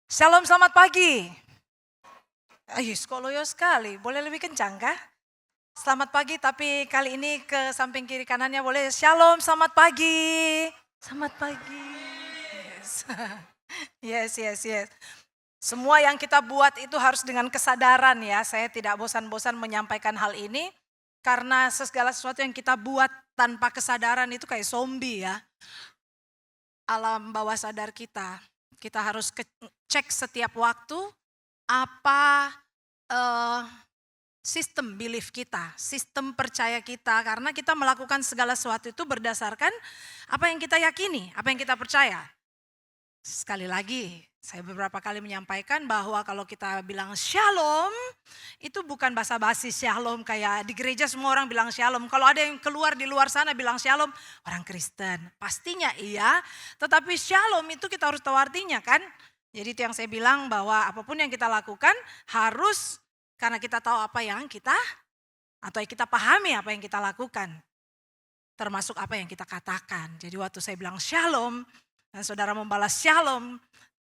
Shalom, selamat pagi. Kok loyo sekali, boleh lebih kencang kah? Selamat pagi, tapi kali ini ke samping kiri kanannya boleh. Shalom, selamat pagi. Selamat pagi. Yes. Yes, yes, yes. Semua yang kita buat itu harus dengan kesadaran ya. Saya tidak bosan-bosan menyampaikan hal ini. Karena segala sesuatu yang kita buat tanpa kesadaran itu kayak zombie ya. Alam bawah sadar kita. Kita harus cek setiap waktu apa sistem belief kita, sistem percaya kita, karena kita melakukan segala sesuatu itu berdasarkan apa yang kita yakini, apa yang kita percaya. Sekali lagi, saya beberapa kali menyampaikan bahwa kalau kita bilang shalom, itu bukan basa-basi shalom kayak di gereja semua orang bilang shalom. Kalau ada yang keluar di luar sana bilang shalom, orang Kristen. Pastinya iya, tetapi shalom itu kita harus tahu artinya kan. Jadi itu yang saya bilang bahwa apapun yang kita lakukan harus karena kita tahu apa yang kita atau kita pahami apa yang kita lakukan. Termasuk apa yang kita katakan. Jadi waktu saya bilang shalom dan saudara membalas shalom,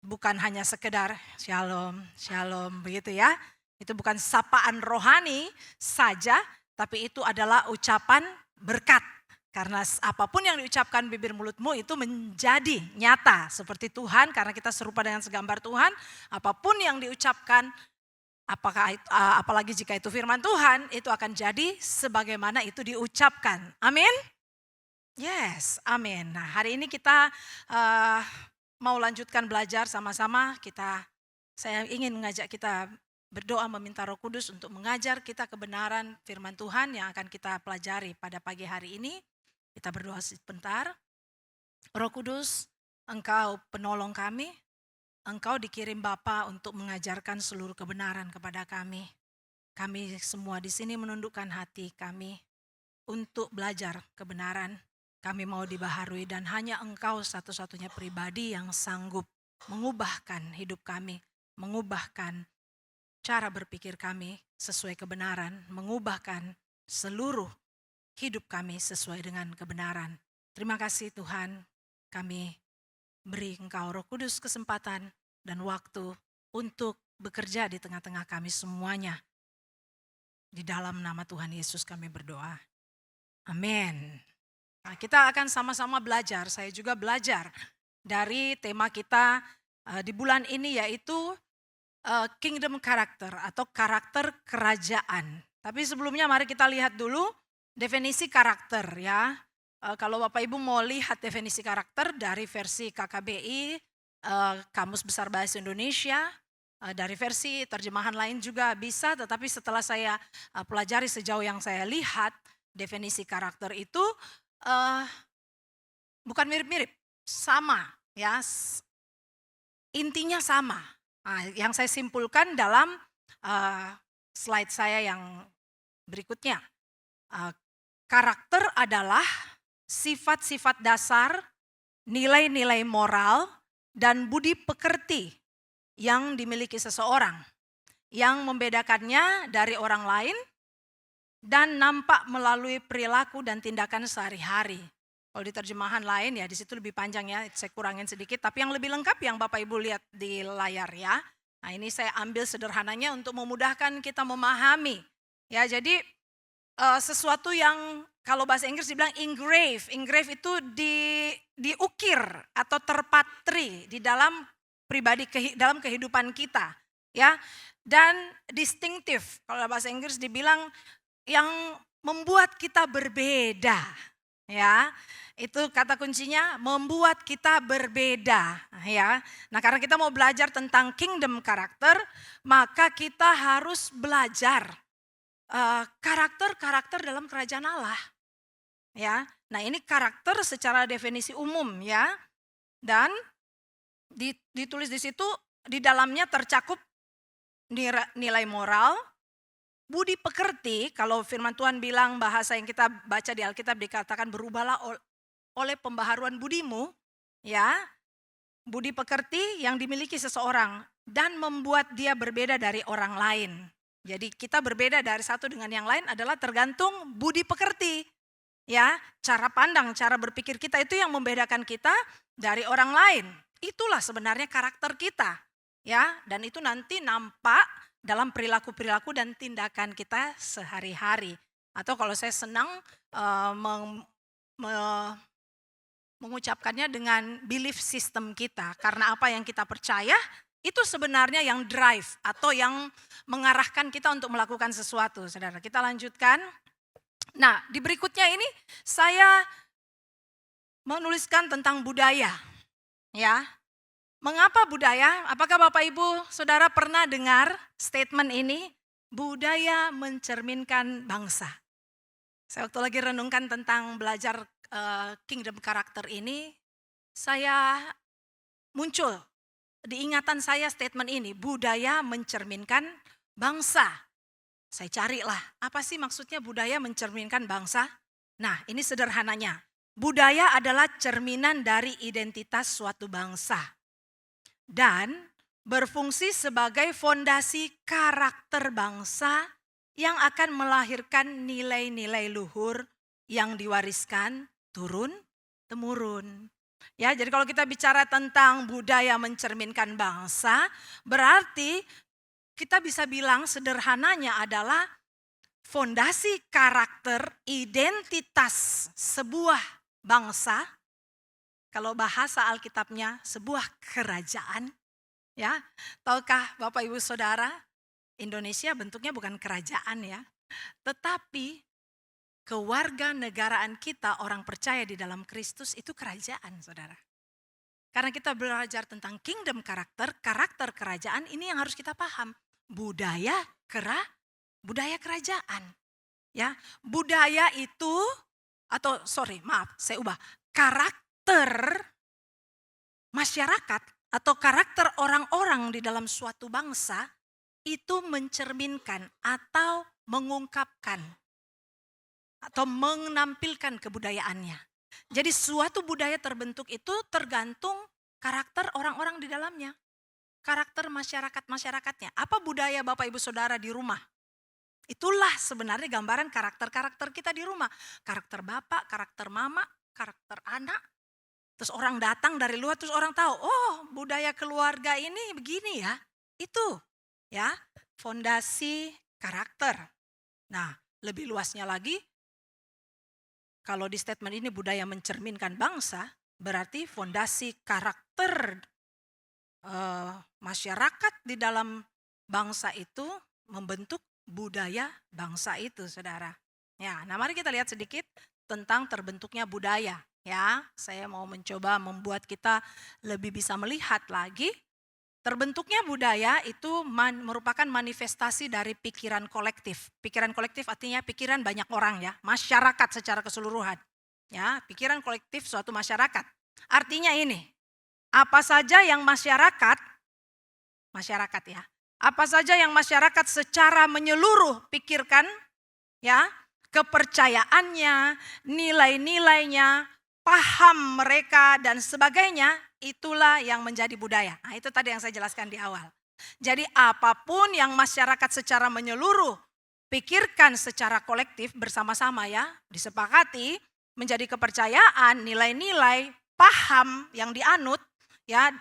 bukan hanya sekedar shalom, shalom begitu ya. Itu bukan sapaan rohani saja, tapi itu adalah ucapan berkat. Karena apapun yang diucapkan bibir mulutmu itu menjadi nyata seperti Tuhan, karena kita serupa dengan segambar Tuhan. Apapun yang diucapkan, apalagi jika itu firman Tuhan, itu akan jadi sebagaimana itu diucapkan. Amin. Yes, amin. Nah, hari ini kita mau lanjutkan belajar sama-sama. Saya ingin mengajak kita berdoa meminta Roh Kudus untuk mengajar kita kebenaran firman Tuhan yang akan kita pelajari pada pagi hari ini. Kita berdoa sebentar. Roh Kudus, Engkau penolong kami. Engkau dikirim Bapa untuk mengajarkan seluruh kebenaran kepada kami. Kami semua di sini menundukkan hati kami untuk belajar kebenaran. Kami mau dibaharui dan hanya Engkau satu-satunya pribadi yang sanggup mengubahkan hidup kami, mengubahkan cara berpikir kami sesuai kebenaran, mengubahkan seluruh hidup kami sesuai dengan kebenaran. Terima kasih Tuhan, kami beri Engkau Roh Kudus kesempatan dan waktu untuk bekerja di tengah-tengah kami semuanya. Di dalam nama Tuhan Yesus kami berdoa. Amin. Nah, kita akan sama-sama belajar, saya juga belajar dari tema kita di bulan ini yaitu kingdom character atau karakter kerajaan. Tapi sebelumnya mari kita lihat dulu definisi karakter ya. Kalau Bapak Ibu mau lihat definisi karakter dari versi KKBI, Kamus Besar Bahasa Indonesia, dari versi terjemahan lain juga bisa, tetapi setelah saya pelajari sejauh yang saya lihat, definisi karakter itu bukan mirip-mirip, sama ya, intinya sama. Nah, yang saya simpulkan dalam slide saya yang berikutnya. Karakter adalah sifat-sifat dasar, nilai-nilai moral, dan budi pekerti yang dimiliki seseorang. Yang membedakannya dari orang lain dan nampak melalui perilaku dan tindakan sehari-hari. Kalau di terjemahan lain ya di situ lebih panjang ya, saya kurangin sedikit. Tapi yang lebih lengkap yang Bapak Ibu lihat di layar ya. Nah ini saya ambil sederhananya untuk memudahkan kita memahami. Ya jadi sesuatu yang kalau bahasa Inggris dibilang engrave. Engrave itu diukir atau terpatri di dalam dalam kehidupan kita. Ya, dan distinctive. Kalau bahasa Inggris dibilang yang membuat kita berbeda. Ya, itu kata kuncinya membuat kita berbeda. Ya, nah karena kita mau belajar tentang kingdom karakter, maka kita harus belajar karakter-karakter dalam kerajaan Allah. Ya, nah ini karakter secara definisi umum ya, dan ditulis di situ di dalamnya tercakup nilai moral, budi pekerti. Kalau firman Tuhan bilang bahasa yang kita baca di Alkitab dikatakan berubahlah oleh pembaharuan budimu, ya, budi pekerti yang dimiliki seseorang dan membuat dia berbeda dari orang lain. Jadi kita berbeda dari satu dengan yang lain adalah tergantung budi pekerti. Ya, cara pandang, cara berpikir kita itu yang membedakan kita dari orang lain. Itulah sebenarnya karakter kita. ya, dan itu nanti nampak dalam perilaku-perilaku dan tindakan kita sehari-hari. Atau kalau saya senang mengucapkannya dengan belief system kita, karena apa yang kita percaya itu sebenarnya yang drive atau yang mengarahkan kita untuk melakukan sesuatu. Saudara, kita lanjutkan. Nah, di berikutnya ini saya menuliskan tentang budaya. Ya. Mengapa budaya? Apakah Bapak Ibu Saudara pernah dengar statement ini? Budaya mencerminkan bangsa. Saya waktu lagi renungkan tentang belajar kingdom karakter ini, saya muncul di ingatan saya statement ini, budaya mencerminkan bangsa. Saya carilah, apa sih maksudnya budaya mencerminkan bangsa? Nah, ini sederhananya. Budaya adalah cerminan dari identitas suatu bangsa dan berfungsi sebagai fondasi karakter bangsa yang akan melahirkan nilai-nilai luhur yang diwariskan turun-temurun. Ya, jadi kalau kita bicara tentang budaya mencerminkan bangsa, berarti kita bisa bilang sederhananya adalah fondasi karakter identitas sebuah bangsa. Kalau bahasa Alkitabnya sebuah kerajaan, ya. Tahukah Bapak Ibu Saudara, Indonesia bentuknya bukan kerajaan ya, tetapi kewarganegaraan kita orang percaya di dalam Kristus itu kerajaan, Saudara. Karena kita belajar tentang kingdom karakter kerajaan ini yang harus kita paham. Budaya kerajaan. Ya, budaya itu karakter masyarakat atau karakter orang-orang di dalam suatu bangsa itu mencerminkan atau mengungkapkan atau menampilkan kebudayaannya. Jadi suatu budaya terbentuk itu tergantung karakter orang-orang di dalamnya. Karakter masyarakatnya. Apa budaya Bapak Ibu Saudara di rumah? Itulah sebenarnya gambaran karakter-karakter kita di rumah. Karakter bapak, karakter mama, karakter anak. Terus orang datang dari luar, terus orang tahu, oh budaya keluarga ini begini ya. Itu ya, fondasi karakter. Nah, lebih luasnya lagi, kalau di statement ini budaya mencerminkan bangsa, berarti fondasi karakter masyarakat di dalam bangsa itu membentuk budaya bangsa itu, Saudara. Ya, nah mari kita lihat sedikit tentang terbentuknya budaya. Ya, saya mau mencoba membuat kita lebih bisa melihat lagi. Terbentuknya budaya itu merupakan manifestasi dari pikiran kolektif. Pikiran kolektif artinya pikiran banyak orang ya, masyarakat secara keseluruhan. Ya, pikiran kolektif suatu masyarakat. Artinya ini, apa saja yang masyarakat ya, apa saja yang masyarakat secara menyeluruh pikirkan, ya, kepercayaannya, nilai-nilainya, paham mereka dan sebagainya, itulah yang menjadi budaya. Nah, itu tadi yang saya jelaskan di awal. Jadi apapun yang masyarakat secara menyeluruh pikirkan secara kolektif bersama-sama ya, disepakati menjadi kepercayaan, nilai-nilai, paham yang dianut, ya,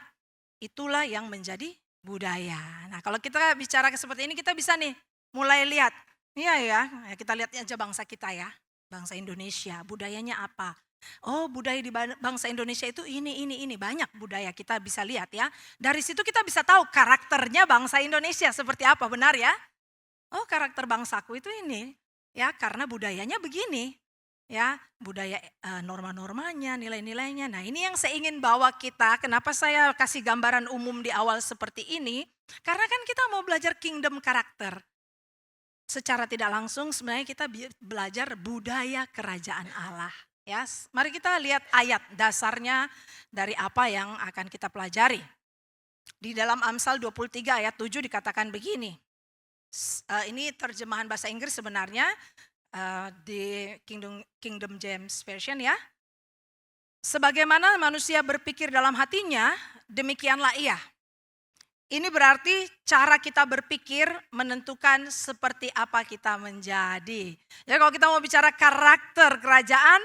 itulah yang menjadi budaya. Nah, kalau kita bicara seperti ini kita bisa nih mulai lihat. Iya ya, kita lihat aja bangsa kita ya. Bangsa Indonesia, budayanya apa? Oh, budaya di bangsa Indonesia itu ini banyak budaya kita bisa lihat ya. Dari situ kita bisa tahu karakternya bangsa Indonesia seperti apa, benar ya? Oh, karakter bangsaku itu ini ya, karena budayanya begini. Ya, budaya norma-normanya, nilai-nilainya. Nah, ini yang saya ingin bawa kita. Kenapa saya kasih gambaran umum di awal seperti ini? Karena kan kita mau belajar kingdom karakter. Secara tidak langsung sebenarnya kita belajar budaya kerajaan Allah. Ya, mari kita lihat ayat dasarnya dari apa yang akan kita pelajari. Di dalam Amsal 23 ayat 7 dikatakan begini. Ini terjemahan bahasa Inggris sebenarnya. Di Kingdom James Version ya. Sebagaimana manusia berpikir dalam hatinya, demikianlah ia. Ini berarti cara kita berpikir menentukan seperti apa kita menjadi. Jadi kalau kita mau bicara karakter kerajaan,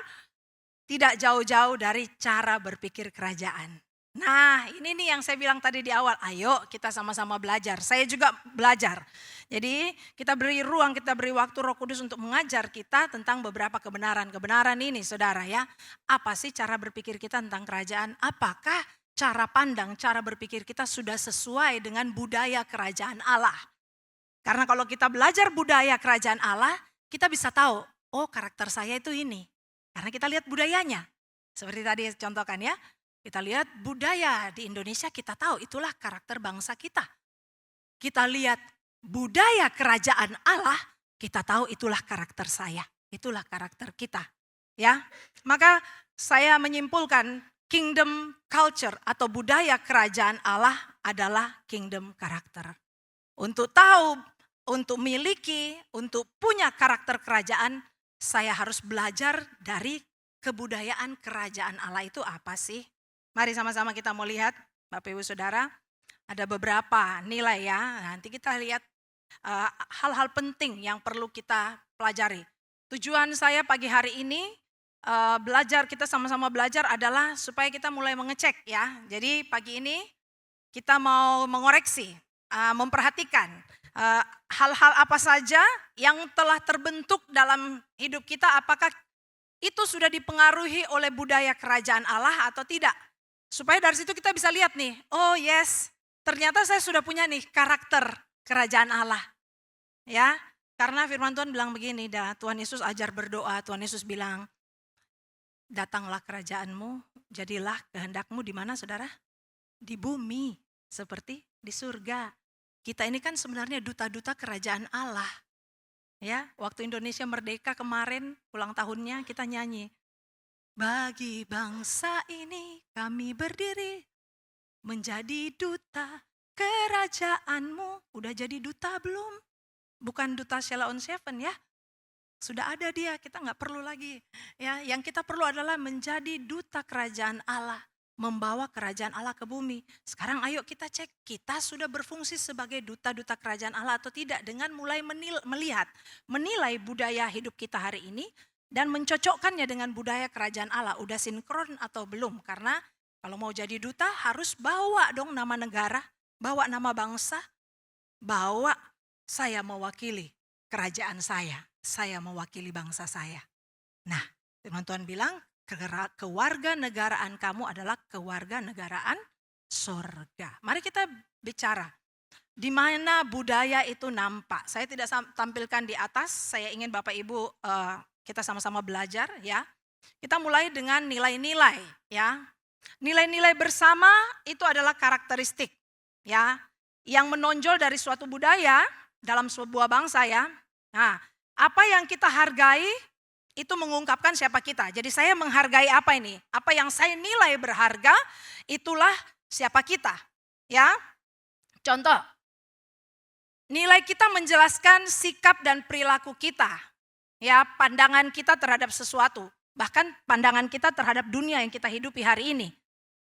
tidak jauh-jauh dari cara berpikir kerajaan. Nah, ini nih yang saya bilang tadi di awal, ayo kita sama-sama belajar. Saya juga belajar. Jadi kita beri ruang, kita beri waktu Roh Kudus untuk mengajar kita tentang beberapa kebenaran. Kebenaran ini saudara ya, apa sih cara berpikir kita tentang kerajaan? Apakah cara pandang, cara berpikir kita sudah sesuai dengan budaya kerajaan Allah? Karena kalau kita belajar budaya kerajaan Allah, kita bisa tahu, oh karakter saya itu ini. Karena kita lihat budayanya. Seperti tadi contohkan ya, kita lihat budaya di Indonesia, kita tahu itulah karakter bangsa kita. Kita lihat budaya kerajaan Allah, kita tahu itulah karakter saya, itulah karakter kita. Ya, maka saya menyimpulkan kingdom culture atau budaya kerajaan Allah adalah kingdom karakter. Untuk tahu, untuk miliki, untuk punya karakter kerajaan, saya harus belajar dari kebudayaan kerajaan Allah itu apa sih? Mari sama-sama kita mau lihat, Bapak Ibu Saudara, ada beberapa nilai ya. Nanti kita lihat hal-hal penting yang perlu kita pelajari. Tujuan saya pagi hari ini belajar, kita sama-sama belajar adalah supaya kita mulai mengecek ya. Jadi pagi ini kita mau mengoreksi, memperhatikan hal-hal apa saja yang telah terbentuk dalam hidup kita, apakah itu sudah dipengaruhi oleh budaya kerajaan Allah atau tidak. Supaya dari situ kita bisa lihat nih, oh yes, ternyata saya sudah punya nih karakter kerajaan Allah. Ya, karena firman Tuhan bilang begini, Tuhan Yesus ajar berdoa, Tuhan Yesus bilang, datanglah kerajaanmu, jadilah kehendakmu di mana saudara? Di bumi, seperti di surga. Kita ini kan sebenarnya duta-duta kerajaan Allah. Ya, waktu Indonesia merdeka kemarin, ulang tahunnya kita nyanyi. Bagi bangsa ini kami berdiri menjadi duta kerajaanmu. Udah jadi duta belum? Bukan duta Sheila on Seven ya. Sudah ada dia, kita nggak perlu lagi. Ya, yang kita perlu adalah menjadi duta kerajaan Allah, membawa kerajaan Allah ke bumi. Sekarang ayo kita cek, kita sudah berfungsi sebagai duta-duta kerajaan Allah atau tidak dengan mulai melihat, menilai budaya hidup kita hari ini dan mencocokkannya dengan budaya kerajaan Allah. Udah sinkron atau belum? Karena kalau mau jadi duta harus bawa dong nama negara, bawa nama bangsa, bawa saya mewakili kerajaan saya mewakili bangsa saya. Nah, firman Tuhan bilang kewarganegaraan kamu adalah kewarganegaraan surga. Mari kita bicara di mana budaya itu nampak. Saya tidak tampilkan di atas, saya ingin Bapak Ibu kita sama-sama belajar ya. Kita mulai dengan nilai-nilai ya. Nilai-nilai bersama itu adalah karakteristik ya yang menonjol dari suatu budaya dalam sebuah bangsa ya. Nah, apa yang kita hargai itu mengungkapkan siapa kita. Jadi saya menghargai apa ini? Apa yang saya nilai berharga itulah siapa kita. Ya. Contoh, nilai kita menjelaskan sikap dan perilaku kita. Ya, pandangan kita terhadap sesuatu, bahkan pandangan kita terhadap dunia yang kita hidupi hari ini.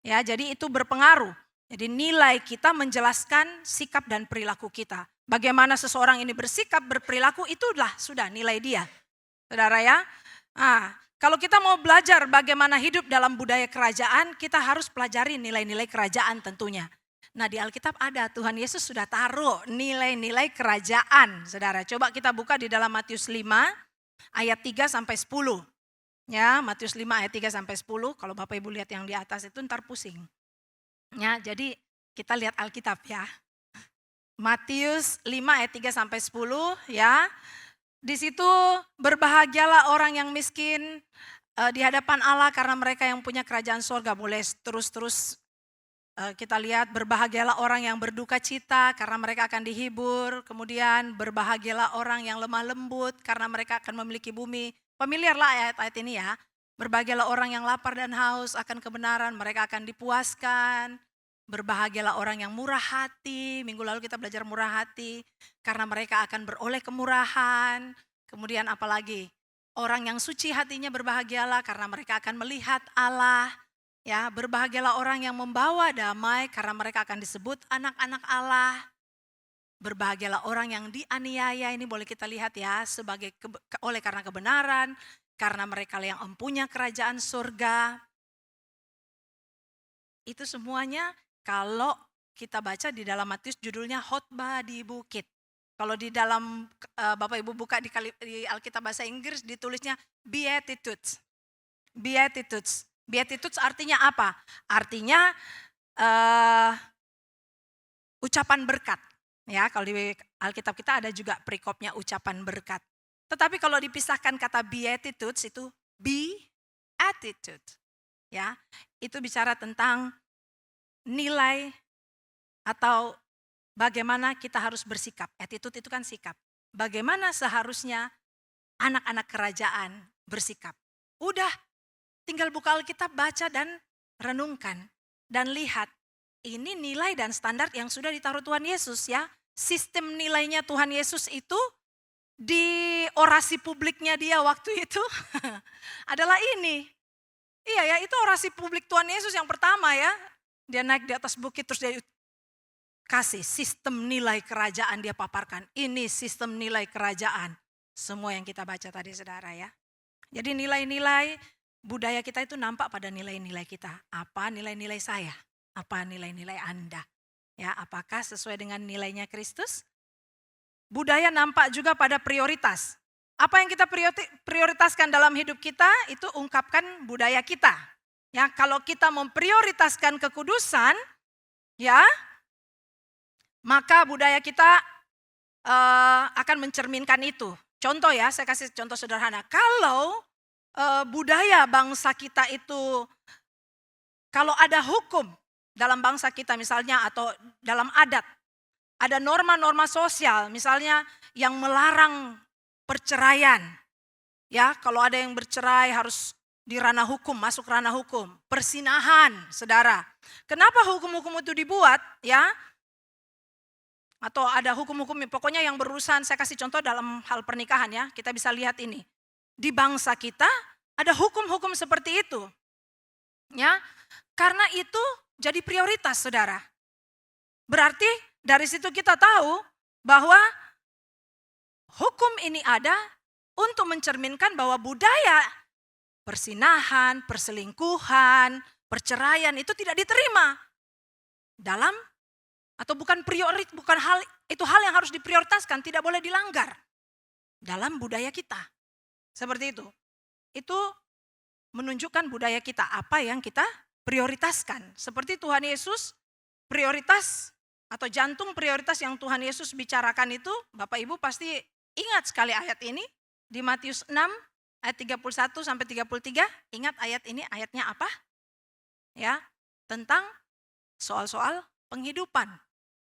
Ya, jadi itu berpengaruh. Jadi nilai kita menjelaskan sikap dan perilaku kita. Bagaimana seseorang ini bersikap, berperilaku, itulah sudah nilai dia. Saudara ya. Nah, kalau kita mau belajar bagaimana hidup dalam budaya kerajaan, kita harus pelajari nilai-nilai kerajaan tentunya. Nah, di Alkitab ada, Tuhan Yesus sudah taruh nilai-nilai kerajaan. Saudara, coba kita buka di dalam Matius 5 ayat 3 sampai 10. Ya, Matius 5 ayat 3 sampai 10. Kalau Bapak Ibu lihat yang di atas itu ntar pusing. Ya, jadi kita lihat Alkitab ya. Matius 5 ayat 3 sampai 10 ya. Di situ berbahagialah orang yang miskin di hadapan Allah karena mereka yang punya kerajaan surga. Boleh terus-terus kita lihat berbahagialah orang yang berduka cita karena mereka akan dihibur. Kemudian berbahagialah orang yang lemah lembut karena mereka akan memiliki bumi. Familiar lah ayat-ayat ini ya. Berbahagialah orang yang lapar dan haus akan kebenaran, mereka akan dipuaskan. Berbahagialah orang yang murah hati, minggu lalu kita belajar murah hati, karena mereka akan beroleh kemurahan. Kemudian apalagi, orang yang suci hatinya berbahagialah karena mereka akan melihat Allah. Ya, berbahagialah orang yang membawa damai karena mereka akan disebut anak-anak Allah. Berbahagialah orang yang dianiaya, ini boleh kita lihat ya, sebagai oleh karena kebenaran, karena mereka yang mempunyai kerajaan surga. Itu semuanya kalau kita baca di dalam Matius judulnya khotbah di bukit. Kalau di dalam Bapak Ibu buka di Alkitab bahasa Inggris ditulisnya Beatitudes. Beatitudes. Beatitudes artinya apa? Artinya ucapan berkat. Ya, kalau di Alkitab kita ada juga perikopnya ucapan berkat. Tetapi kalau dipisahkan kata Beatitudes itu Beatitude. Ya, itu bicara tentang nilai atau bagaimana kita harus bersikap. Attitude itu kan sikap. Bagaimana seharusnya anak-anak kerajaan bersikap. Udah, tinggal buka Alkitab, baca dan renungkan. Dan lihat, ini nilai dan standar yang sudah ditaruh Tuhan Yesus ya. Sistem nilainya Tuhan Yesus itu di orasi publiknya dia waktu itu adalah ini. Iya ya, itu orasi publik Tuhan Yesus yang pertama ya. Dia naik di atas bukit terus dia kasih sistem nilai kerajaan dia paparkan. Ini sistem nilai kerajaan. Semua yang kita baca tadi saudara ya. Jadi nilai-nilai budaya kita itu nampak pada nilai-nilai kita. Apa nilai-nilai saya? Apa nilai-nilai Anda? Ya, apakah sesuai dengan nilainya Kristus? Budaya nampak juga pada prioritas. Apa yang kita prioritaskan dalam hidup kita itu ungkapkan budaya kita. Ya, kalau kita memprioritaskan kekudusan, ya, maka budaya kita akan mencerminkan itu. Contoh ya, saya kasih contoh sederhana. Kalau budaya bangsa kita itu, kalau ada hukum dalam bangsa kita misalnya atau dalam adat, ada norma-norma sosial misalnya yang melarang perceraian. Ya, kalau ada yang bercerai harus di ranah hukum, masuk ranah hukum. Persinahan, saudara. Kenapa hukum-hukum itu dibuat? Ya, atau ada hukum-hukum, pokoknya yang berurusan, saya kasih contoh dalam hal pernikahan ya. Kita bisa lihat ini. Di bangsa kita ada hukum-hukum seperti itu. Ya, karena itu jadi prioritas, saudara. Berarti dari situ kita tahu bahwa hukum ini ada untuk mencerminkan bahwa budaya persinahan, perselingkuhan, perceraian itu tidak diterima dalam atau bukan hal itu hal yang harus diprioritaskan, tidak boleh dilanggar dalam budaya kita. Seperti itu. Itu menunjukkan budaya kita, apa yang kita prioritaskan. Seperti Tuhan Yesus, prioritas atau jantung prioritas yang Tuhan Yesus bicarakan itu, Bapak Ibu pasti ingat sekali ayat ini di Matius 6 ayat 31 sampai 33, ingat ayat ini, ayatnya apa? Ya, tentang soal-soal penghidupan.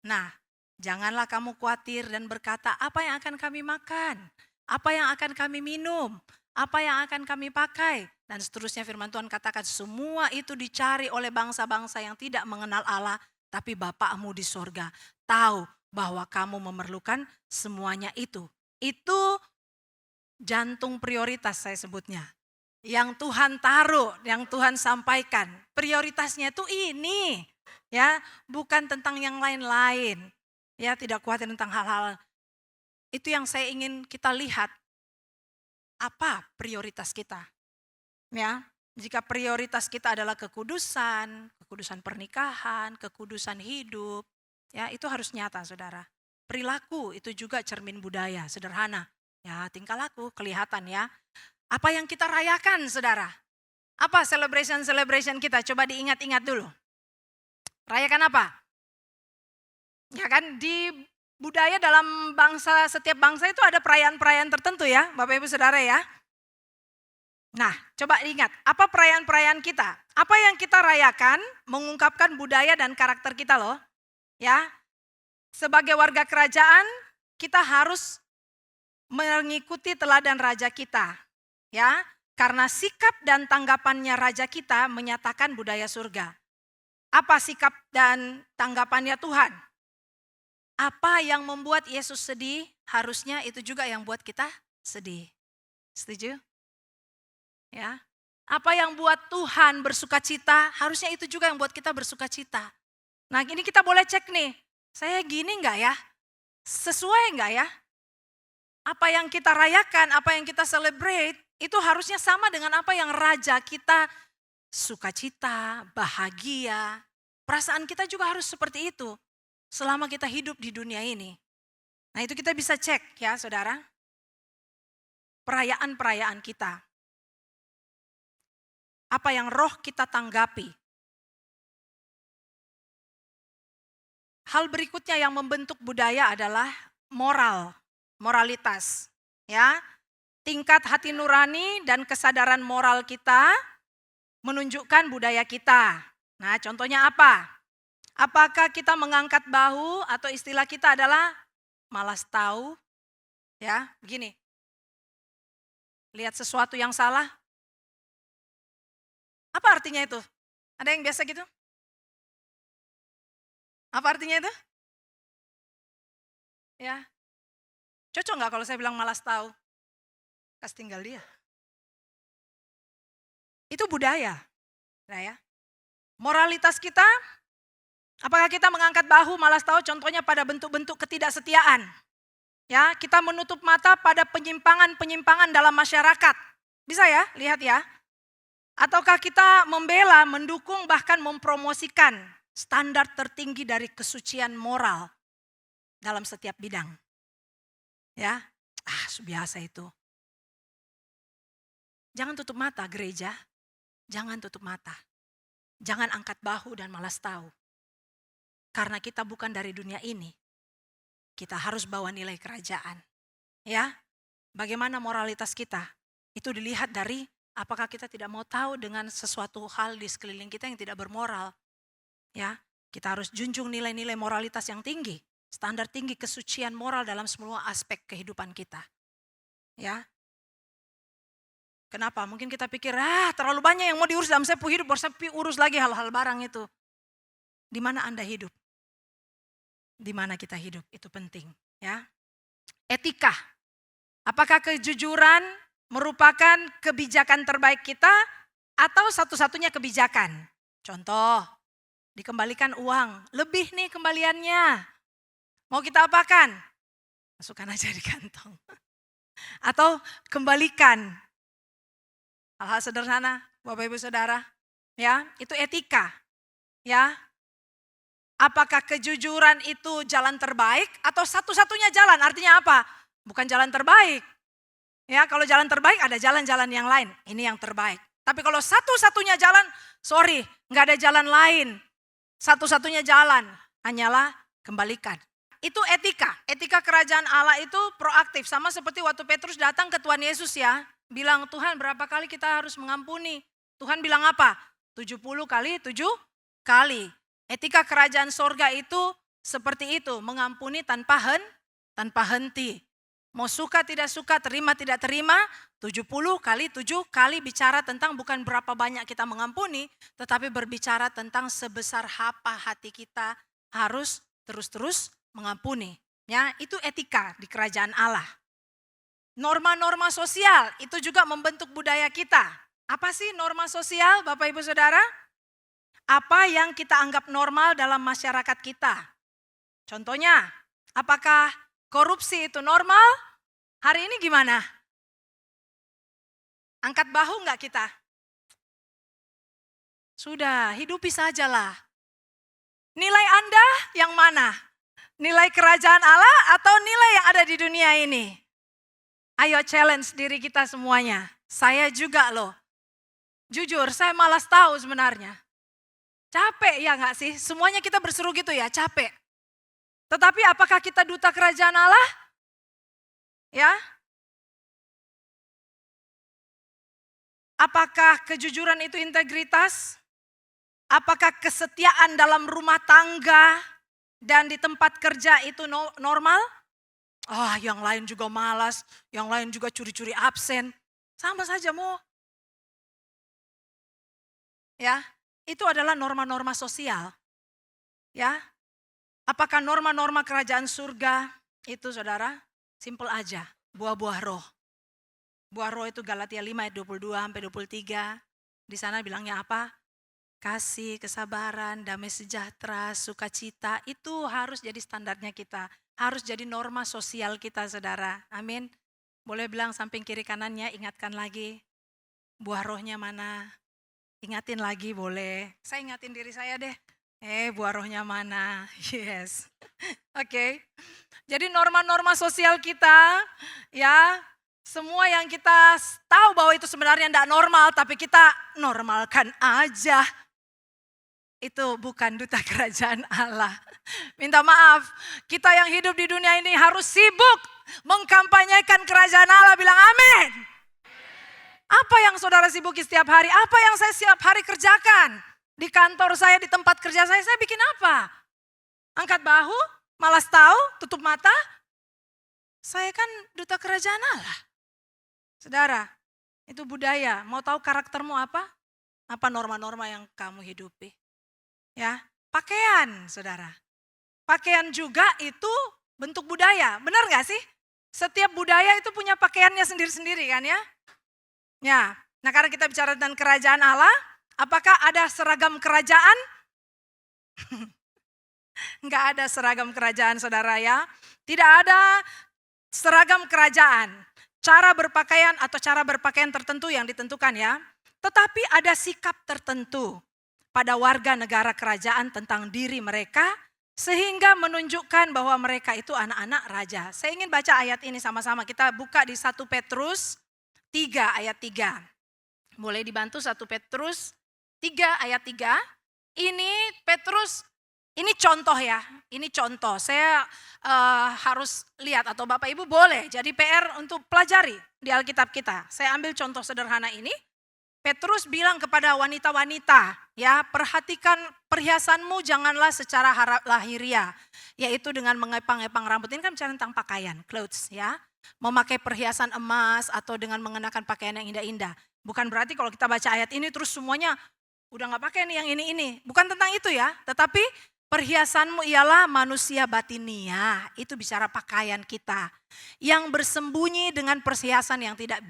Nah, janganlah kamu khawatir dan berkata, apa yang akan kami makan? Apa yang akan kami minum? Apa yang akan kami pakai? Dan seterusnya firman Tuhan katakan, semua itu dicari oleh bangsa-bangsa yang tidak mengenal Allah, tapi Bapakmu di sorga tahu bahwa kamu memerlukan semuanya itu. Itu jantung prioritas saya sebutnya. Yang Tuhan taruh, yang Tuhan sampaikan. Prioritasnya itu ini. Ya, bukan tentang yang lain-lain. Ya, tidak khawatir tentang hal-hal. Itu yang saya ingin kita lihat. Apa prioritas kita? Ya, jika prioritas kita adalah kekudusan, kekudusan pernikahan, kekudusan hidup, ya itu harus nyata, saudara. Perilaku itu juga cermin budaya, sederhana. Ya, tingkah laku kelihatan ya. Apa yang kita rayakan, saudara? Apa celebration kita? Coba diingat-ingat dulu. Rayakan apa? Ya kan, di budaya dalam bangsa, setiap bangsa itu ada perayaan-perayaan tertentu ya, Bapak Ibu Saudara ya. Nah, coba ingat, apa perayaan-perayaan kita? Apa yang kita rayakan mengungkapkan budaya dan karakter kita loh. Ya, sebagai warga kerajaan, kita harus mengikuti teladan raja kita. Ya, karena sikap dan tanggapannya raja kita menyatakan budaya surga. Apa sikap dan tanggapannya Tuhan? Apa yang membuat Yesus sedih, harusnya itu juga yang buat kita sedih. Setuju? Ya. Apa yang buat Tuhan bersukacita, harusnya itu juga yang buat kita bersukacita. Nah, ini kita boleh cek nih, saya gini enggak ya? Sesuai enggak ya? Apa yang kita rayakan, apa yang kita celebrate, itu harusnya sama dengan apa yang raja kita sukacita, bahagia. Perasaan kita juga harus seperti itu selama kita hidup di dunia ini. Nah, itu kita bisa cek ya, Saudara. Perayaan-perayaan kita. Apa yang roh kita tanggapi. Hal berikutnya yang membentuk budaya adalah moralitas. Ya, tingkat hati nurani dan kesadaran moral kita menunjukkan budaya kita. Nah, contohnya apa? Apakah kita mengangkat bahu atau istilah kita adalah malas tahu? Ya, begini. Lihat sesuatu yang salah. Apa artinya itu? Ada yang biasa gitu? Apa artinya itu? Ya. Cocok nggak kalau saya bilang malas tahu? Kasih tinggal dia. Itu budaya. Nah ya. Moralitas kita, apakah kita mengangkat bahu malas tahu? Contohnya pada bentuk-bentuk ketidaksetiaan. Ya, kita menutup mata pada penyimpangan-penyimpangan dalam masyarakat. Bisa ya, lihat ya. Ataukah kita membela, mendukung, bahkan mempromosikan standar tertinggi dari kesucian moral dalam setiap bidang. Ya, biasa itu. Jangan tutup mata gereja, jangan tutup mata. Jangan angkat bahu dan malas tahu. Karena kita bukan dari dunia ini. Kita harus bawa nilai kerajaan. Ya, bagaimana moralitas kita? Itu dilihat dari apakah kita tidak mau tahu dengan sesuatu hal di sekeliling kita yang tidak bermoral. Ya, kita harus junjung nilai-nilai moralitas yang tinggi. Standar tinggi kesucian moral dalam semua aspek kehidupan kita. Ya. Kenapa? Mungkin kita pikir, terlalu banyak yang mau diurus dalam sepu hidup, baru saya urus lagi hal-hal barang itu. Di mana Anda hidup? Di mana kita hidup, itu penting. Ya. Etika. Apakah kejujuran merupakan kebijakan terbaik kita atau satu-satunya kebijakan? Contoh, dikembalikan uang, lebih nih kembaliannya. Mau kita apakan? Masukkan aja di kantong. Atau kembalikan. Hal-hal sederhana, Bapak Ibu Saudara. Ya, itu etika. Ya. Apakah kejujuran itu jalan terbaik atau satu-satunya jalan? Artinya apa? Bukan jalan terbaik. Ya, kalau jalan terbaik ada jalan-jalan yang lain. Ini yang terbaik. Tapi kalau satu-satunya jalan, sorry, nggak ada jalan lain. Satu-satunya jalan hanyalah kembalikan. Itu etika. Etika kerajaan Allah itu proaktif. Sama seperti waktu Petrus datang ke Tuhan Yesus ya. Bilang, Tuhan berapa kali kita harus mengampuni? Tuhan bilang apa? 70 kali 7 kali. Etika kerajaan sorga itu seperti itu. Mengampuni tanpa henti. Mau suka tidak suka, terima tidak terima, 70 kali 7 kali bicara tentang bukan berapa banyak kita mengampuni, tetapi berbicara tentang sebesar apa hati kita harus terus-terus mengampuni. Ya, itu etika di kerajaan Allah. Norma-norma sosial itu juga membentuk budaya kita. Apa sih norma sosial, Bapak Ibu Saudara? Apa yang kita anggap normal dalam masyarakat kita? Contohnya, apakah korupsi itu normal? Hari ini gimana? Angkat bahu enggak kita? Sudah, hidupi sajalah. Nilai Anda yang mana? Nilai kerajaan Allah atau nilai yang ada di dunia ini? Ayo challenge diri kita semuanya. Saya juga loh. Jujur, saya malas tahu sebenarnya. Capek ya enggak sih? Semuanya kita berseru gitu ya, capek. Tetapi apakah kita duta kerajaan Allah? Ya. Apakah kejujuran itu integritas? Apakah kesetiaan dalam rumah tangga dan di tempat kerja itu normal? Yang lain juga malas, yang lain juga curi-curi absen. Sama saja mau. Ya, itu adalah norma-norma sosial. Ya. Apakah norma-norma kerajaan surga itu Saudara? Simple aja, buah-buah roh. Buah roh itu Galatia 5 ayat 22 sampai 23. Di sana bilangnya apa? Kasih, kesabaran, damai sejahtera, sukacita, itu harus jadi standarnya kita. Harus jadi norma sosial kita Saudara. Amin. Boleh bilang samping kiri kanannya, ingatkan lagi. Buah rohnya mana? Ingatin lagi boleh. Saya ingatin diri saya deh. Buah rohnya mana? Yes. Oke. Jadi norma-norma sosial kita, ya, semua yang kita tahu bahwa itu sebenarnya tidak normal, tapi kita normalkan aja. Itu bukan duta kerajaan Allah. Minta maaf, kita yang hidup di dunia ini harus sibuk mengkampanyekan kerajaan Allah. Bilang amin. Apa yang saudara sibuki setiap hari? Apa yang saya setiap hari kerjakan? Di kantor saya, di tempat kerja saya bikin apa? Angkat bahu, malas tahu, tutup mata. Saya kan duta kerajaan Allah. Saudara, itu budaya. Mau tahu karaktermu apa? Apa norma-norma yang kamu hidupi? Ya, pakaian, saudara. Pakaian juga itu bentuk budaya, benar gak sih? Setiap budaya itu punya pakaiannya sendiri-sendiri kan ya? Ya, nah karena kita bicara tentang kerajaan Allah, apakah ada seragam kerajaan? Enggak ada seragam kerajaan saudara ya. Tidak ada seragam kerajaan. Cara berpakaian atau cara berpakaian tertentu yang ditentukan ya. Tetapi ada sikap tertentu pada warga negara kerajaan tentang diri mereka, sehingga menunjukkan bahwa mereka itu anak-anak raja. Saya ingin baca ayat ini sama-sama, kita buka di 1 Petrus 3 ayat 3. Boleh dibantu 1 Petrus 3 ayat 3. Ini Petrus, ini contoh ya, ini contoh. Saya harus lihat atau Bapak Ibu boleh jadi PR untuk pelajari di Alkitab kita. Saya ambil contoh sederhana ini. Petrus bilang kepada wanita-wanita, ya perhatikan perhiasanmu janganlah secara lahiriah, yaitu dengan mengepang-epang rambut. Ini kan bicara tentang pakaian, clothes ya. Memakai perhiasan emas atau dengan mengenakan pakaian yang indah-indah. Bukan berarti kalau kita baca ayat ini terus semuanya udah gak pakai nih yang ini. Bukan tentang itu ya, tetapi perhiasanmu ialah manusia batinia. Itu bicara pakaian kita. Yang bersembunyi dengan perhiasan yang tidak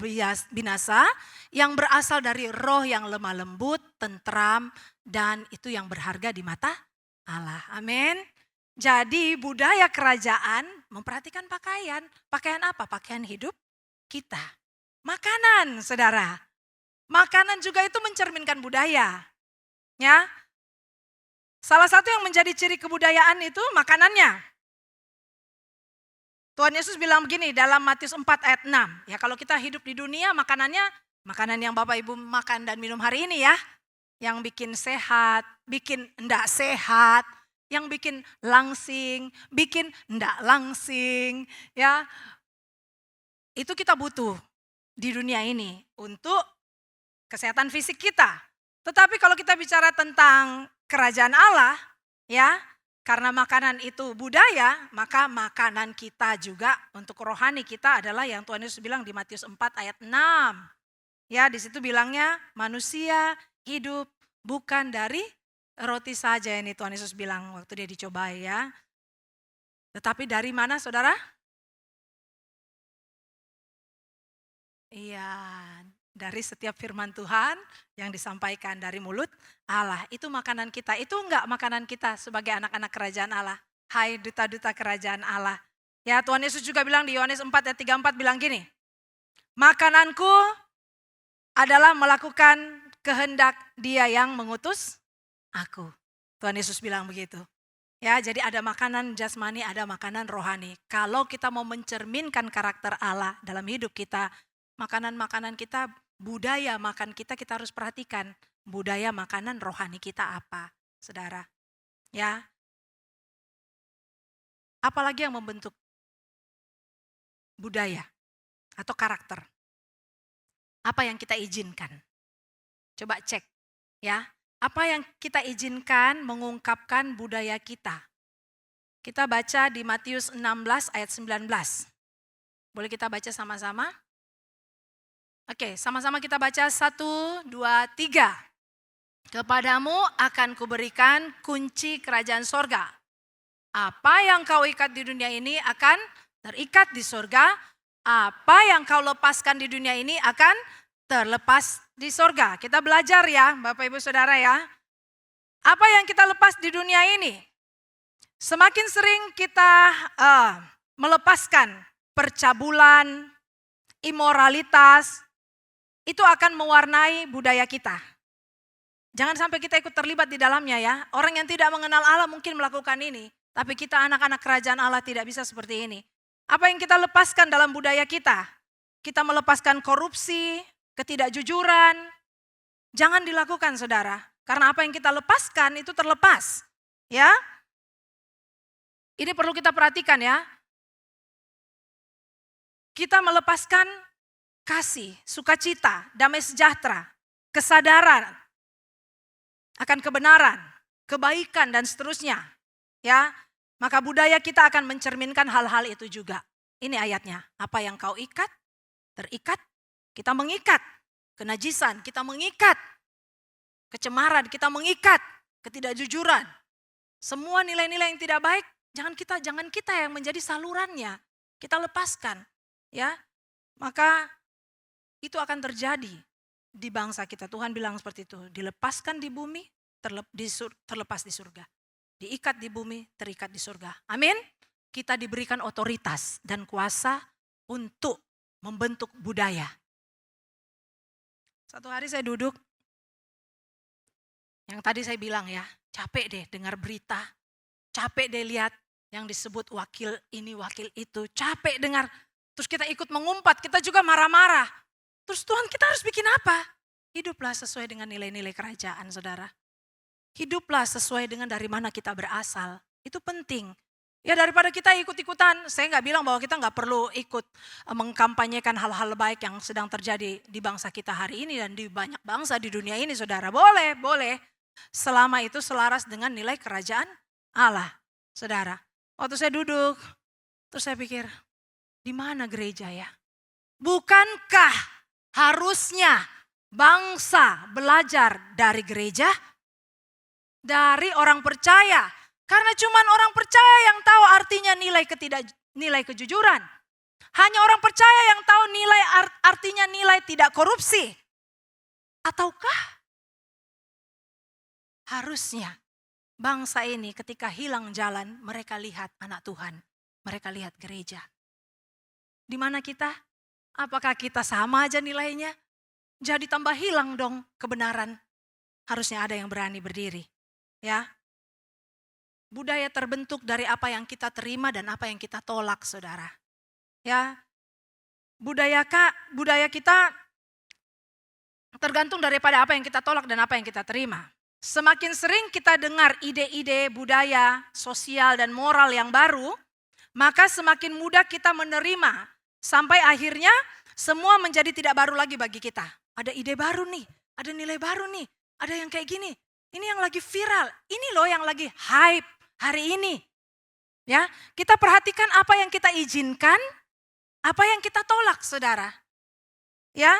binasa, yang berasal dari roh yang lemah lembut, tentram, dan itu yang berharga di mata Allah. Amin. Jadi budaya kerajaan memperhatikan pakaian. Pakaian apa? Pakaian hidup kita. Makanan, saudara. Makanan juga itu mencerminkan budaya. Ya. Salah satu yang menjadi ciri kebudayaan itu makanannya. Tuhan Yesus bilang begini dalam Matius 4 ayat 6. Ya kalau kita hidup di dunia makanannya, makanan yang Bapak Ibu makan dan minum hari ini ya. Yang bikin sehat, bikin enggak sehat, yang bikin langsing, bikin enggak langsing. Ya, itu kita butuh di dunia ini untuk kesehatan fisik kita. Tetapi kalau kita bicara tentang kerajaan Allah, ya, karena makanan itu budaya, maka makanan kita juga untuk rohani kita adalah yang Tuhan Yesus bilang di Matius 4 ayat 6. Ya, di situ bilangnya manusia hidup bukan dari roti saja, ini Tuhan Yesus bilang waktu dia dicobai ya. Tetapi dari mana saudara? Iya, dari setiap firman Tuhan yang disampaikan dari mulut Allah. Itu makanan kita, itu enggak makanan kita sebagai anak-anak kerajaan Allah. Hai duta-duta kerajaan Allah. Ya Tuhan Yesus juga bilang di Yohanes 4 ayat 34 bilang gini. Makananku adalah melakukan kehendak Dia yang mengutus aku. Tuhan Yesus bilang begitu. Ya, jadi ada makanan jasmani, ada makanan rohani. Kalau kita mau mencerminkan karakter Allah dalam hidup kita, makanan-makanan kita, budaya makan kita harus perhatikan. Budaya makanan rohani kita apa, saudara? Ya. Apalagi yang membentuk budaya atau karakter? Apa yang kita izinkan? Coba cek, ya. Apa yang kita izinkan mengungkapkan budaya kita? Kita baca di Matius 16 ayat 19. Boleh kita baca sama-sama? Oke, sama-sama kita baca 1, 2, 3. Kepadamu akan kuberikan kunci kerajaan sorga. Apa yang kau ikat di dunia ini akan terikat di sorga. Apa yang kau lepaskan di dunia ini akan terlepas di sorga. Kita belajar ya Bapak Ibu Saudara ya. Apa yang kita lepas di dunia ini? Semakin sering kita melepaskan percabulan, imoralitas, itu akan mewarnai budaya kita. Jangan sampai kita ikut terlibat di dalamnya ya. Orang yang tidak mengenal Allah mungkin melakukan ini. Tapi kita anak-anak kerajaan Allah tidak bisa seperti ini. Apa yang kita lepaskan dalam budaya kita? Kita melepaskan korupsi, ketidakjujuran. Jangan dilakukan saudara. Karena apa yang kita lepaskan itu terlepas. Ya. Ini perlu kita perhatikan ya. Kita melepaskan kasih, sukacita, damai sejahtera, kesadaran akan kebenaran, kebaikan dan seterusnya. Ya, maka budaya kita akan mencerminkan hal-hal itu juga. Ini ayatnya, apa yang kau ikat, terikat, kita mengikat. Kenajisan, kita mengikat. Kecemaran, kita mengikat. Ketidakjujuran. Semua nilai-nilai yang tidak baik, jangan kita yang menjadi salurannya. Kita lepaskan. Ya, maka itu akan terjadi di bangsa kita. Tuhan bilang seperti itu, dilepaskan di bumi, terlepas di surga. Diikat di bumi, terikat di surga. Amin. Kita diberikan otoritas dan kuasa untuk membentuk budaya. Satu hari saya duduk, yang tadi saya bilang ya, capek deh dengar berita, capek deh lihat yang disebut wakil ini, wakil itu, capek dengar. Terus kita ikut mengumpat, kita juga marah-marah. Terus Tuhan, kita harus bikin apa? Hiduplah sesuai dengan nilai-nilai kerajaan, saudara. Hiduplah sesuai dengan dari mana kita berasal. Itu penting. Ya daripada kita ikut-ikutan, saya nggak bilang bahwa kita nggak perlu ikut mengkampanyekan hal-hal baik yang sedang terjadi di bangsa kita hari ini dan di banyak bangsa di dunia ini, saudara. Boleh. Selama itu selaras dengan nilai kerajaan Allah, saudara. Waktu saya duduk, terus saya pikir, di mana gereja ya? Bukankah harusnya bangsa belajar dari gereja? Dari orang percaya. Karena cuma orang percaya yang tahu artinya nilai kejujuran. Hanya orang percaya yang tahu artinya nilai tidak korupsi. Ataukah harusnya bangsa ini ketika hilang jalan mereka lihat anak Tuhan. Mereka lihat gereja. Di mana kita? Apakah kita sama aja nilainya? Jadi tambah hilang dong kebenaran. Harusnya ada yang berani berdiri. Ya. Budaya terbentuk dari apa yang kita terima dan apa yang kita tolak, saudara. Ya. Budaya kita tergantung daripada apa yang kita tolak dan apa yang kita terima. Semakin sering kita dengar ide-ide budaya, sosial dan moral yang baru, maka semakin mudah kita menerima. Sampai akhirnya semua menjadi tidak baru lagi bagi kita. Ada ide baru nih, ada nilai baru nih, ada yang kayak gini. Ini yang lagi viral, ini loh yang lagi hype hari ini. Ya, kita perhatikan apa yang kita izinkan, apa yang kita tolak, saudara. Ya,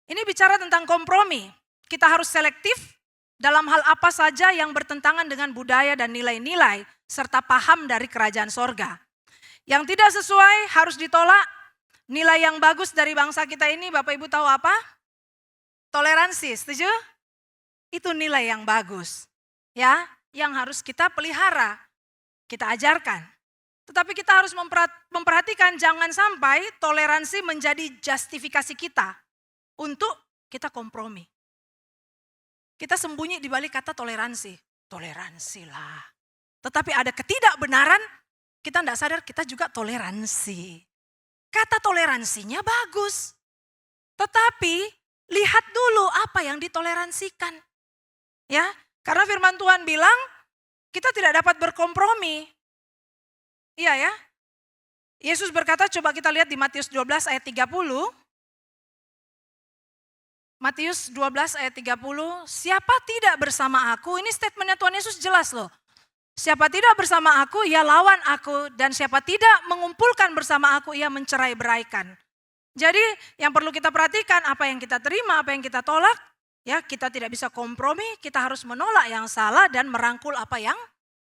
ini bicara tentang kompromi. Kita harus selektif dalam hal apa saja yang bertentangan dengan budaya dan nilai-nilai serta paham dari kerajaan sorga. Yang tidak sesuai harus ditolak. Nilai yang bagus dari bangsa kita ini, Bapak Ibu tahu apa? Toleransi, setuju? Itu nilai yang bagus. Ya, yang harus kita pelihara, kita ajarkan. Tetapi kita harus memperhatikan jangan sampai toleransi menjadi justifikasi kita untuk kita kompromi. Kita sembunyi di balik kata toleransi. Toleransi lah. Tetapi ada ketidakbenaran, kita tidak sadar kita juga toleransi. Kata toleransinya bagus. Tetapi lihat dulu apa yang ditoleransikan. Ya, karena firman Tuhan bilang kita tidak dapat berkompromi. Iya ya. Yesus berkata, coba kita lihat di Matius 12 ayat 30. Matius 12 ayat 30, siapa tidak bersama aku, ini statementnya Tuhan Yesus jelas loh. Siapa tidak bersama aku, ia lawan aku. Dan siapa tidak mengumpulkan bersama aku, ia mencerai-beraikan. Jadi yang perlu kita perhatikan, apa yang kita terima, apa yang kita tolak. Ya, kita tidak bisa kompromi, kita harus menolak yang salah dan merangkul apa yang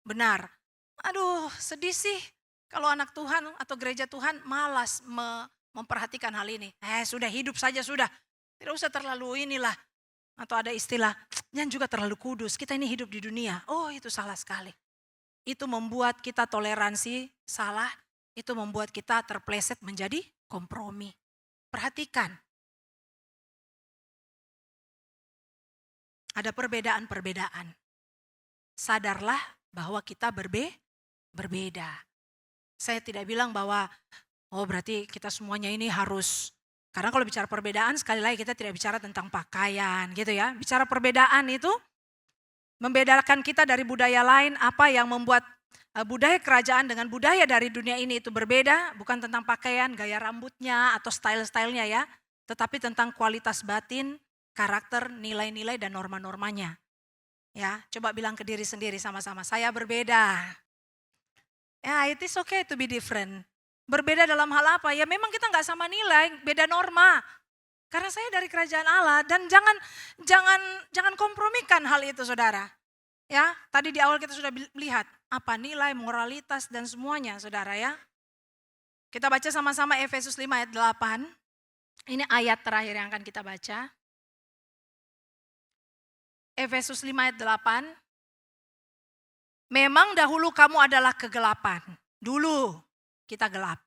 benar. Aduh, sedih sih kalau anak Tuhan atau gereja Tuhan malas memperhatikan hal ini. Sudah hidup saja sudah. Tidak usah terlalu inilah. Atau ada istilah, yang juga terlalu kudus. Kita ini hidup di dunia. Oh, itu salah sekali. Itu membuat kita toleransi salah, itu membuat kita terpleset menjadi kompromi. Perhatikan. Ada perbedaan-perbedaan. Sadarlah bahwa kita berbeda. Saya tidak bilang bahwa, oh berarti kita semuanya ini harus, karena kalau bicara perbedaan sekali lagi kita tidak bicara tentang pakaian gitu ya. Bicara perbedaan itu membedakan kita dari budaya lain, apa yang membuat budaya kerajaan dengan budaya dari dunia ini itu berbeda, bukan tentang pakaian, gaya rambutnya atau style-stylenya ya, tetapi tentang kualitas batin, karakter, nilai-nilai dan norma-normanya. Ya, coba bilang ke diri sendiri sama-sama, saya berbeda. Ya, it is okay to be different. Berbeda dalam hal apa? Ya memang kita nggak sama nilai, beda norma. Karena saya dari kerajaan Allah dan jangan kompromikan hal itu saudara. Ya, tadi di awal kita sudah lihat apa nilai, moralitas dan semuanya saudara ya. Kita baca sama-sama Efesus 5 ayat 8. Ini ayat terakhir yang akan kita baca. Efesus 5 ayat 8. Memang dahulu kamu adalah kegelapan. Dulu kita gelap.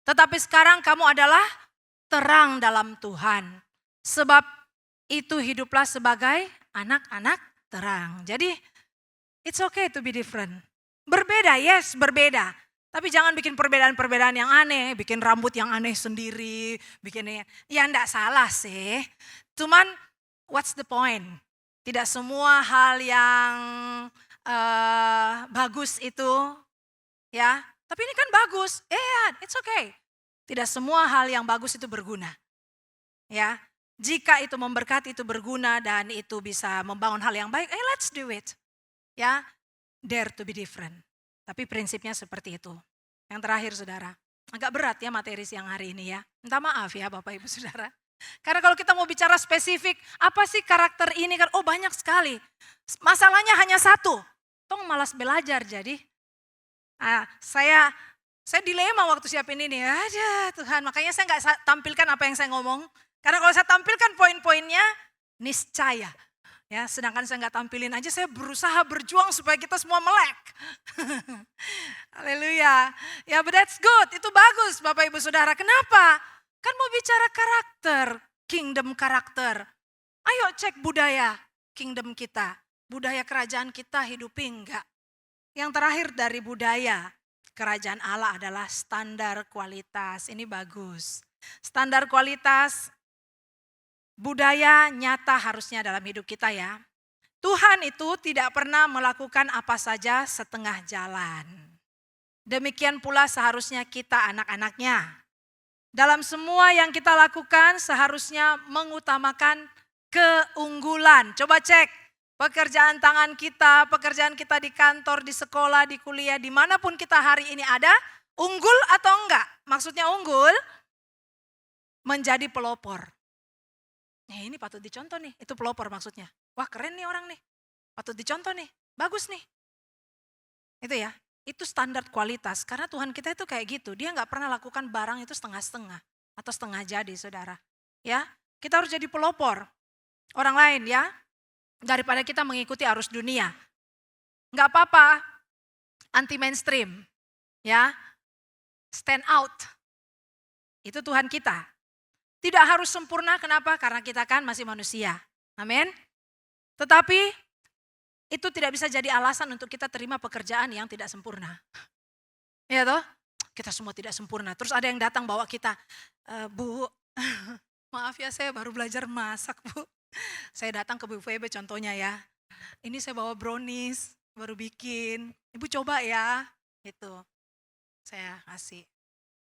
Tetapi sekarang kamu adalah terang dalam Tuhan. Sebab itu hiduplah sebagai anak-anak terang. Jadi it's okay to be different. Berbeda, yes berbeda. Tapi jangan bikin perbedaan-perbedaan yang aneh. Bikin rambut yang aneh sendiri. Ya enggak salah sih. Cuman what's the point? Tidak semua hal yang bagus itu ya. Tapi ini kan bagus. It's okay. Tidak semua hal yang bagus itu berguna. Ya, jika itu memberkati, itu berguna dan itu bisa membangun hal yang baik, let's do it. Ya, dare to be different. Tapi prinsipnya seperti itu. Yang terakhir saudara, agak berat ya materi siang hari ini ya. Minta maaf ya Bapak Ibu Saudara. Karena kalau kita mau bicara spesifik, apa sih karakter ini kan? Oh banyak sekali. Masalahnya hanya satu. Tong malas belajar jadi. Saya dilema waktu siapin ini. Aja Tuhan, makanya saya nggak tampilkan apa yang saya ngomong. Karena kalau saya tampilkan poin-poinnya, niscaya. Ya, sedangkan saya nggak tampilin aja, saya berusaha berjuang supaya kita semua melek. Haleluya. Ya, but that's good. Itu bagus Bapak Ibu Saudara. Kenapa? Kan mau bicara karakter, kingdom karakter. Ayo cek budaya kingdom kita. Budaya kerajaan kita hidupi enggak. Yang terakhir dari budaya kerajaan Allah adalah standar kualitas. Ini bagus. Standar kualitas budaya nyata harusnya dalam hidup kita ya. Tuhan itu tidak pernah melakukan apa saja setengah jalan. Demikian pula seharusnya kita anak-anaknya. Dalam semua yang kita lakukan seharusnya mengutamakan keunggulan. Coba cek pekerjaan tangan kita, pekerjaan kita di kantor, di sekolah, di kuliah, dimanapun kita hari ini ada, unggul atau enggak? Maksudnya unggul, menjadi pelopor. Ini patut dicontoh nih, itu pelopor maksudnya. Wah keren nih orang nih, patut dicontoh nih, bagus nih. Itu ya. Itu standar kualitas, karena Tuhan kita itu kayak gitu. Dia nggak pernah lakukan barang itu setengah-setengah atau setengah jadi saudara. Ya, kita harus jadi pelopor orang lain ya, daripada kita mengikuti arus dunia. Nggak apa-apa, anti mainstream ya, stand out. Itu Tuhan kita. Tidak harus sempurna, kenapa? Karena kita kan masih manusia. Amin. Tetapi itu tidak bisa jadi alasan untuk kita terima pekerjaan yang tidak sempurna. Iya toh? Kita semua tidak sempurna. Terus ada yang datang bawa kita, Bu, maaf ya saya baru belajar masak Bu. Saya datang ke Bu Febe contohnya ya. Ini saya bawa brownies, baru bikin. Ibu coba ya. Itu saya kasih.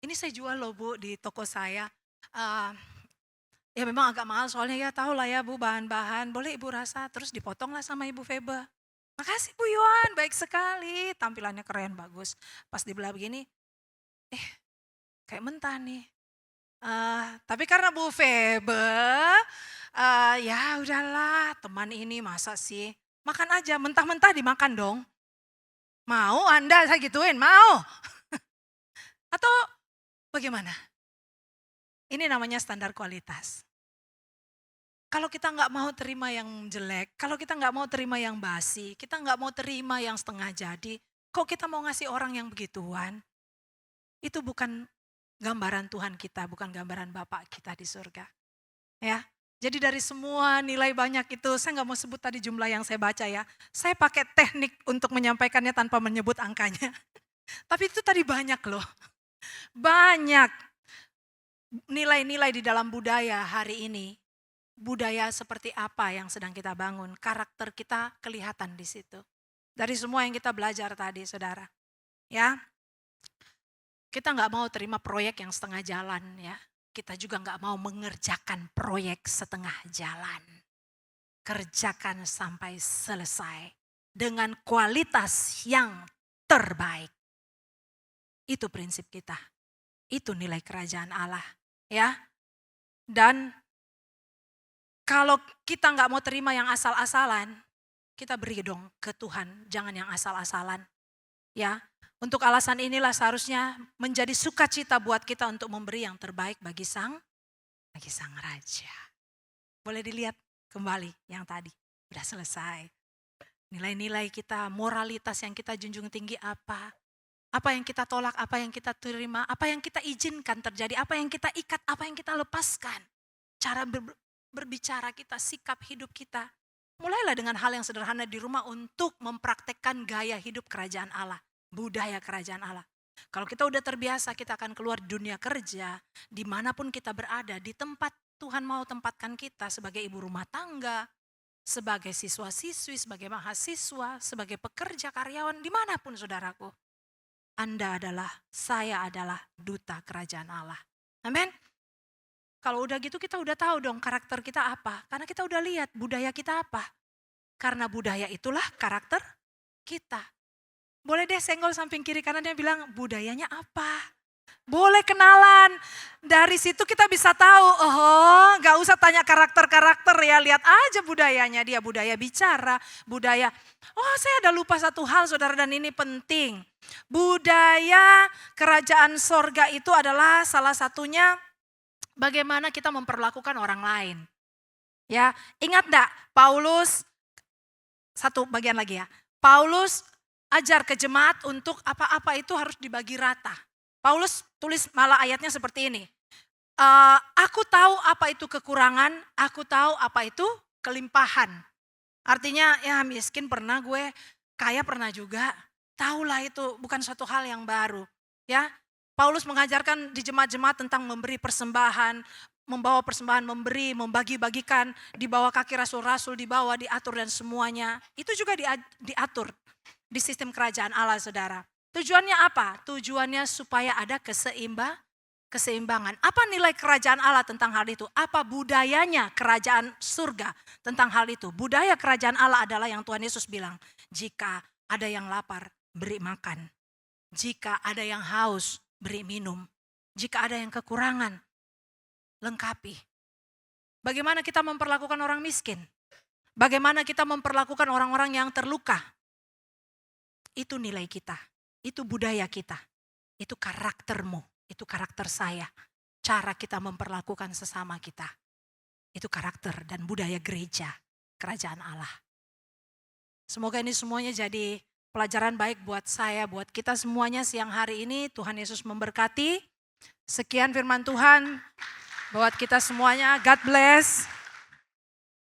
Ini saya jual loh Bu di toko saya. Ya memang agak mahal soalnya ya tahu lah ya Bu bahan-bahan. Boleh Ibu rasa, terus dipotong lah sama Ibu Febe. Makasih Bu Yohan, baik sekali. Tampilannya keren, bagus. Pas dibelah begini, kayak mentah nih. Tapi karena Bu Febe, ya udahlah teman ini masa sih. Makan aja, mentah-mentah dimakan dong. Mau Anda saya gituin, mau? Atau bagaimana? Ini namanya standar kualitas. Kalau kita nggak mau terima yang jelek, kalau kita nggak mau terima yang basi, kita nggak mau terima yang setengah jadi, kok kita mau ngasih orang yang begituan? Itu bukan gambaran Tuhan kita, bukan gambaran Bapak kita di surga. Ya, Jadi dari semua nilai banyak itu, saya nggak mau sebut tadi jumlah yang saya baca ya. Saya pakai teknik untuk menyampaikannya tanpa menyebut angkanya. Tapi itu tadi banyak loh. Banyak nilai-nilai di dalam budaya hari ini. Budaya seperti apa yang sedang kita bangun. Karakter kita kelihatan di situ. Dari semua yang kita belajar tadi, saudara. Ya, kita nggak mau terima proyek yang setengah jalan ya. Kita juga nggak mau mengerjakan proyek setengah jalan. Kerjakan sampai selesai dengan kualitas yang terbaik. Itu prinsip kita. Itu nilai kerajaan Allah. Ya. Dan kalau kita nggak mau terima yang asal-asalan, kita beri dong ke Tuhan. Jangan yang asal-asalan. Ya. Untuk alasan inilah seharusnya menjadi sukacita buat kita untuk memberi yang terbaik bagi sang raja. Boleh dilihat kembali yang tadi, udah selesai. Nilai-nilai kita, moralitas yang kita junjung tinggi apa? Apa yang kita tolak, apa yang kita terima, apa yang kita izinkan terjadi, apa yang kita ikat, apa yang kita lepaskan. Cara berbicara kita, sikap hidup kita. Mulailah dengan hal yang sederhana di rumah untuk mempraktekkan gaya hidup kerajaan Allah. Budaya kerajaan Allah. Kalau kita udah terbiasa, kita akan keluar dunia kerja, dimanapun kita berada, di tempat Tuhan mau tempatkan kita sebagai ibu rumah tangga, sebagai siswa-siswi, sebagai mahasiswa, sebagai pekerja, karyawan, dimanapun saudaraku. Saya adalah duta kerajaan Allah. Amin. Kalau udah gitu kita udah tahu dong karakter kita apa. Karena kita udah lihat budaya kita apa. Karena budaya itulah karakter kita. Boleh deh senggol samping kiri kanan, dia bilang budayanya apa. Boleh kenalan. Dari situ kita bisa tahu, gak usah tanya karakter-karakter ya. Lihat aja budayanya, dia budaya bicara, budaya. Saya ada lupa satu hal saudara dan ini penting. Budaya kerajaan sorga itu adalah salah satunya bagaimana kita memperlakukan orang lain. Ya, ingat gak Paulus, satu bagian lagi ya. Paulus ajar ke jemaat untuk apa-apa itu harus dibagi rata. Paulus tulis malah ayatnya seperti ini. Aku tahu apa itu kekurangan, aku tahu apa itu kelimpahan. Artinya ya miskin pernah gue, kaya pernah juga. Tahulah itu bukan suatu hal yang baru. Ya, Paulus mengajarkan di jemaat-jemaat tentang memberi persembahan, membawa persembahan, memberi, membagi-bagikan, dibawa kaki rasul-rasul, dibawa, diatur dan semuanya. Itu juga diatur di sistem kerajaan Allah saudara. Tujuannya apa? Tujuannya supaya ada keseimbangan. Apa nilai kerajaan Allah tentang hal itu? Apa budayanya kerajaan surga tentang hal itu? Budaya kerajaan Allah adalah yang Tuhan Yesus bilang. Jika ada yang lapar, beri makan. Jika ada yang haus, beri minum. Jika ada yang kekurangan, lengkapi. Bagaimana kita memperlakukan orang miskin? Bagaimana kita memperlakukan orang-orang yang terluka? Itu nilai kita, itu budaya kita, itu karaktermu, itu karakter saya. Cara kita memperlakukan sesama kita. Itu karakter dan budaya gereja, kerajaan Allah. Semoga ini semuanya jadi pelajaran baik buat saya, buat kita semuanya siang hari ini. Tuhan Yesus memberkati. Sekian firman Tuhan buat kita semuanya. God bless.